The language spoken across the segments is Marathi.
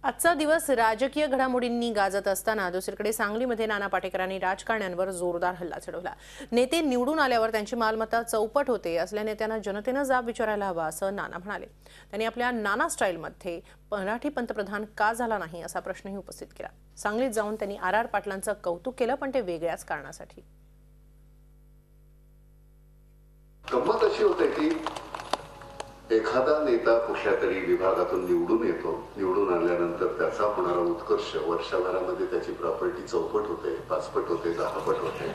आजचा दिवस राजकीय घडामोडींनी गाजत असताना दुसरीकडे सांगलीमध्ये नाना पाटेकरांनी राजकारण्यांवर जोरदार हल्ला चढवला। नेते निवडून आल्यावर त्यांची मालमत्ता चौपट होते, असल्या नेत्यांना जनतेने जाब विचारायला हवा असं नाना म्हणाले। त्यांनी आपल्या नाना स्टाईलमध्ये मराठी पंतप्रधान का झाला नाही असा प्रश्नही उपस्थित केला। सांगलीत जाऊन त्यांनी आर पाटलांचं कौतुक केलं, पण ते वेगळ्याच कारणासाठी। गंमत अशी होते की एखादा नेता कुठल्या तरी विभागातून निवडून येतो, निवडून आल्यानंतर त्याचा होणारा उत्कर्ष वर्षभरामध्ये त्याची प्रॉपर्टी चौपट होते, पाचपट होते, दहापट होते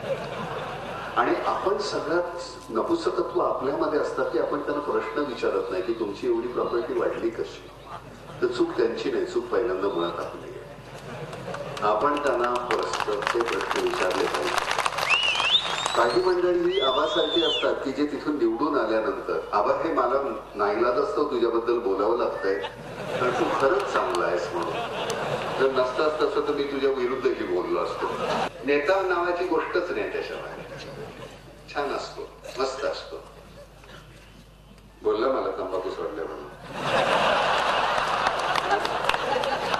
आणि आपण सगळ्यात नपुसकत्व आपल्यामध्ये असतात की आपण त्यांना प्रश्न विचारत नाही की तुमची एवढी प्रॉपर्टी वाढली कशी। तर चूक त्यांची नाही, चूक पहिल्यांदा मुळात आपली आहे। आपण त्यांना परस्पर ते प्रश्न विचारले पाहिजे। काही मंडळी आबासारखी असतात की जे तिथून निवडून आल्यानंतर आबा हे मला नाईलाज असतो तुझ्याबद्दल बोलावं लागतंय, तर तू खरंच चांगला आहेस म्हणून। जर नसतास तसं तर मी तुझ्या विरुद्धही बोललो असतो। नेता नावाची गोष्टच नाही त्याशिवाय। छान असतो, मस्त असतो। बोलला मला तंबाखू सोडल्या म्हणून।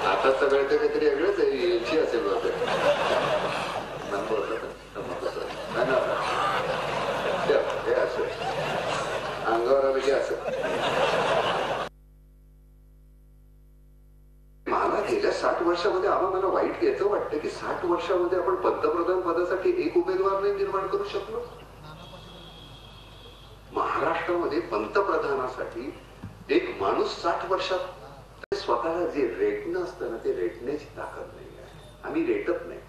आता सगळं ते काहीतरी वेगळंच आहे, यांची असेल बहुतेक। अंगावर आलं की असं। मला गेल्या 60 वर्षामध्ये मला वाईट याचं वाटतं की 60 वर्षामध्ये आपण पंतप्रधान पदासाठी एक उमेदवार नाही निर्माण करू शकलो। महाराष्ट्रामध्ये पंतप्रधानासाठी एक माणूस 60 वर्षात स्वतःला जे रेटणं असतं ना, ते रेटण्याची ताकद नाही आहे। आम्ही रेटत नाही।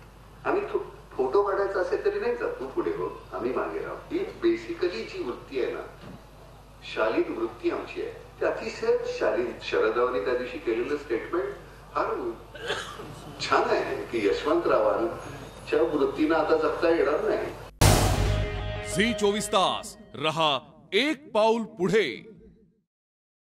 आम्ही फोटो काढायचा असेल तरी नाही जात, तू पुढे हो आम्ही मागे राहू। ही बेसिकली जी वृत्ती आहे ना, शालीन वृत्ती आमची आहे। ते अतिशय शालीन। शरदावानी त्या दिवशी केलेलं स्टेटमेंट फार छान आहे की यशवंतरावांच्या वृत्तीनं आता जगता येणार नाही। झी 24 तास रहा एक पाऊल पुढे।